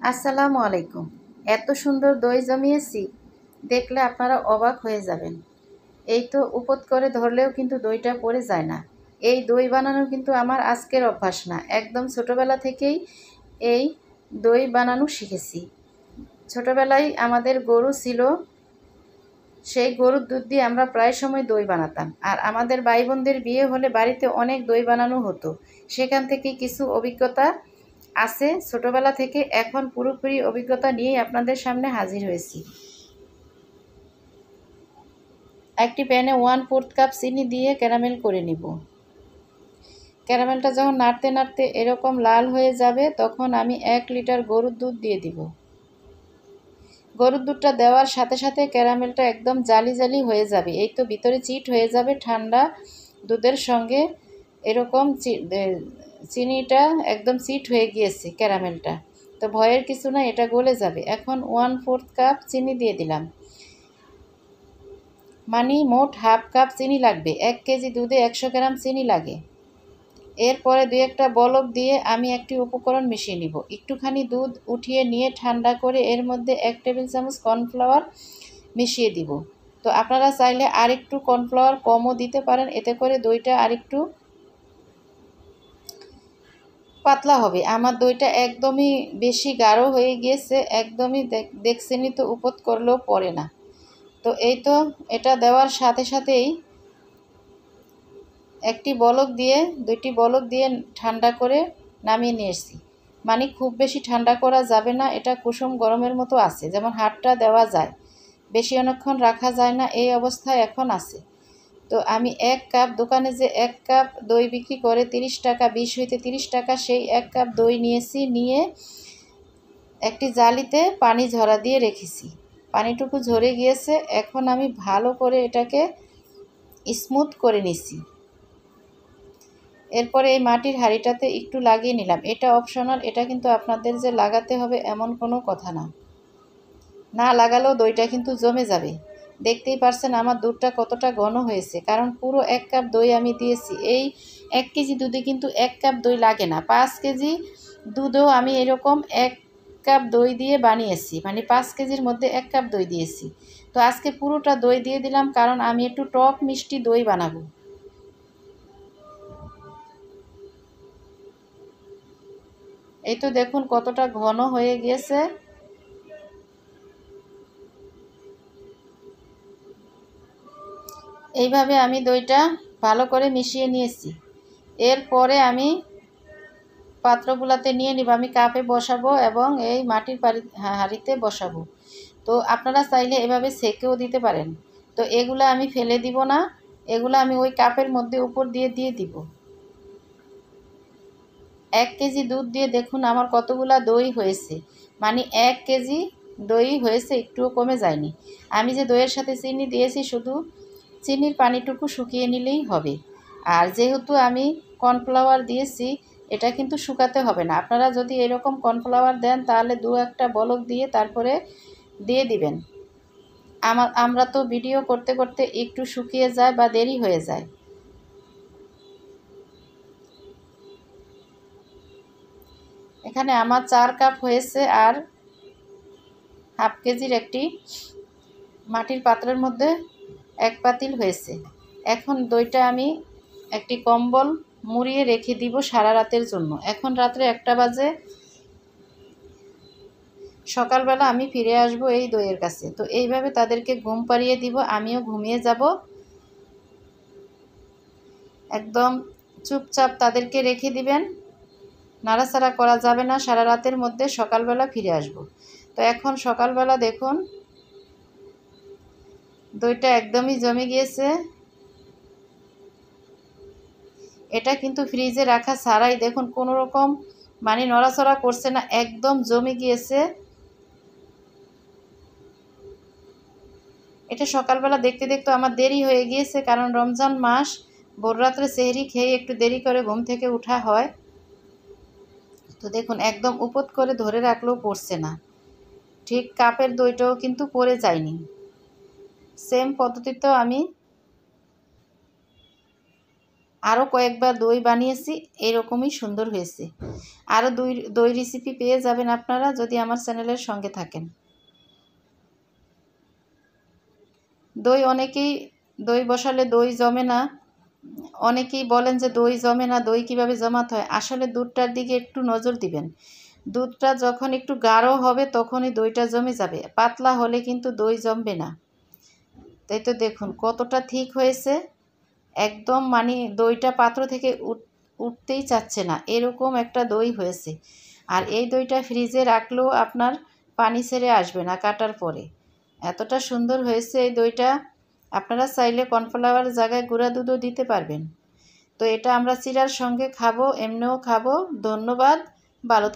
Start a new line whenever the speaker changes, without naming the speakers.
আসসালামু আলাইকুম। এত সুন্দর দই জমিয়েছি, দেখলে আপনারা অবাক হয়ে যাবেন। এই তো উপত করে ধরলেও কিন্তু দইটা পড়ে যায় না। এই দই বানানো কিন্তু আমার আজকের অভ্যাস না, একদম ছোটোবেলা থেকেই এই দই বানানো শিখেছি। ছোটোবেলায় আমাদের গরু ছিল, সেই গরুর দুধ দিয়ে আমরা প্রায় সময় দই বানাতাম। আর আমাদের ভাই বোনদের বিয়ে হলে বাড়িতে অনেক দই বানানো হতো। সেখান থেকে কিছু অভিজ্ঞতা আছে ছোটোবেলা থেকে, এখন পুরোপুরি অভিজ্ঞতা নিয়েই আপনাদের সামনে হাজির হয়েছি। একটি প্যানে 1/4 কাপ চিনি দিয়ে ক্যারামেল করে নিব। ক্যারামেলটা যখন নাড়তে নাড়তে এরকম লাল হয়ে যাবে, তখন আমি 1 লিটার গরুর দুধ দিয়ে দিব। গরুর দুধটা দেওয়ার সাথে সাথে ক্যারামেলটা একদম জালি জালি হয়ে যাবে। এই তো ভিতরে চিট হয়ে যাবে ঠান্ডা দুধের সঙ্গে। এরকম চিনিটা একদম চিট হয়ে গিয়েছে ক্যারামেলটা। তো ভয়ের কিছু না, এটা গলে যাবে। এখন 1/4 কাপ চিনি দিয়ে দিলাম, মানে মোট হাফ কাপ চিনি লাগবে। 1 কেজি দুধে 100 গ্রাম চিনি লাগে। এরপরে 2-1টা বলক দিয়ে আমি একটি উপকরণ মিশিয়ে নিব। একটুখানি দুধ উঠিয়ে নিয়ে ঠান্ডা করে এর মধ্যে 1 টেবিল চামচ কর্নফ্লাওয়ার মিশিয়ে দিব। তো আপনারা চাইলে আরেকটু কর্নফ্লাওয়ার কমও দিতে পারেন, এতে করে দইটা আরেকটু পাতলা হবে। আমার দইটা একদমই বেশি গাঢ় হয়ে গিয়েছে, একদমই দেখছেনই তো, উপত করলেও পড়ে না। তো এই তো, এটা দেওয়ার সাথে সাথেই একটি বলক দিয়ে 2টি বলক দিয়ে ঠান্ডা করে নামিয়ে নিয়ে এসেছি। মানে খুব বেশি ঠান্ডা করা যাবে না, এটা কুসুম গরমের মতো আছে, যেমন হাতটা দেওয়া যায়, বেশি অনেকক্ষণ রাখা যায় না, এই অবস্থায় এখন আছে। তো আমি 1 কাপ, দোকানে যে 1 কাপ দই বিক্রি করে 30 টাকা, 20 হইতে 30 টাকা, সেই 1 কাপ দই নিয়েছি। নিয়ে একটি জালিতে পানি ঝরা দিয়ে রেখেছি। পানিটুকু ঝরে গিয়েছে, এখন আমি ভালো করে এটাকে স্মুথ করে নিছি। এরপরে এই মাটির হাঁড়িটাতে একটু লাগিয়ে নিলাম। এটা অপশনাল, এটা কিন্তু আপনাদের যে লাগাতে হবে এমন কোনো কথা না। না লাগালেও দইটা কিন্তু জমে যাবে। দেখতেই পারছেন আমার দুধটা কতটা ঘন হয়েছে, কারণ পুরো 1 কাপ দই আমি দিয়েছি। এই 1 কেজি দুধে কিন্তু 1 কাপ দই লাগে না। 5 কেজি দুধেও আমি এরকম 1 কাপ দই দিয়ে বানিয়েছি, মানে 5 কেজির মধ্যে 1 কাপ দই দিয়েছি। তো আজকে পুরোটা দই দিয়ে দিলাম, কারণ আমি একটু টক মিষ্টি দই বানাবো। এই তো দেখুন কতটা ঘন হয়ে গিয়েছে। এইভাবে আমি দইটা ভালো করে মিশিয়ে নিয়েছি। এরপরে আমি পাত্রগুলাতে নিয়ে নিব। আমি কাপে বসাবো এবং এই মাটির হাঁড়িতে বসাবো। তো আপনারা চাইলে এভাবে সেকেও দিতে পারেন। তো এগুলো আমি ফেলে দিব না, এগুলো আমি ওই কাপের মধ্যে উপর দিয়ে দিয়ে দিব। 1 কেজি দুধ দিয়ে দেখুন আমার কতগুলা দই হয়েছে, মানে 1 কেজি দই হয়েছে, একটুও কমে যায়নি। আমি যে দইয়ের সাথে চিনি দিয়েছি, শুধু চিনির পানিটুকু শুকিয়ে নিলেই হবে। আর যেহেতু আমি কর্নফ্লাওয়ার দিয়েছি, এটা কিন্তু শুকাতে হবে না। আপনারা যদি এরকম কর্নফ্লাওয়ার দেন, তাহলে 2-1টা বলক দিয়ে তারপরে দিয়ে দিবেন। আমরা তো ভিডিও করতে করতে একটু শুকিয়ে যায় বা দেরি হয়ে যায়। এখানে আমার 4 কাপ হয়েছে, আর হাফ কেজির একটি মাটির পাত্রের মধ্যে 1 পাতিল হয়েছে। এখন দইটা আমি একটি কম্বল মুড়িয়ে রেখে দিব সারা রাতের জন্য। এখন রাত্রে 1টা বাজে। সকালবেলা আমি ফিরে আসব এই দইয়ের কাছে। তো এইভাবে তাদেরকে ঘুম পাড়িয়ে দিব, আমিও ঘুমিয়ে যাব। একদম চুপচাপ তাদেরকে রেখে দিবেন, নাড়াচাড়া করা যাবে না সারা রাতের মধ্যে। সকালবেলা ফিরে আসব। তো এখন সকালবেলা দেখুন দইটা একদমই জমে গিয়েছে। এটা কিন্তু ফ্রিজে রাখা ছাড়াই দেখুন কোনো রকম মানে নড়াচড়া করছে না, একদম জমে গিয়েছে। এটা সকালবেলা দেখতে দেখতে আমার দেরি হয়ে গিয়েছে, কারণ রমজান মাস, ভোররাত্রে সেহরি খেয়ে একটু দেরি করে ঘুম থেকে ওঠা হয়। তো দেখুন একদম উপত করে ধরে রাখলেও পড়ছে না, ঠিক কাপের দইটাও কিন্তু পড়ে যায়নি। সেম পদ্ধতিতেও আমি আরও কয়েকবার দই বানিয়েছি, এরকমই সুন্দর হয়েছে। আরও দই রেসিপি পেয়ে যাবেন আপনারা যদি আমার চ্যানেলের সঙ্গে থাকেন। দই বসালে দই জমে না, অনেকেই বলেন যে দই জমে না, দই কিভাবে জমাতে হয়। আসলে দুধটার দিকে একটু নজর দিবেন। দুধটা যখন একটু গাঢ় হবে তখনই দইটা জমে যাবে, পাতলা হলে কিন্তু দই জমবে না। তাই তো দেখুন কতটা ঠিক হয়েছে, একদম মানে দইটা পাত্র থেকে উঠতেই চাচ্ছে না, এরকম একটা দই হয়েছে। আর এই দইটা ফ্রিজে রাখলেও আপনার পানি ছেড়ে আসবে না কাটার পরে, এতটা সুন্দর হয়েছে এই দইটা। আপনারা চাইলে কর্নফ্লাওয়ার জায়গায় গুঁড়া দুধও দিতে পারবেন। তো এটা আমরা চিড়ার সঙ্গে খাবো, এমনিও খাবো। ধন্যবাদ, ভালো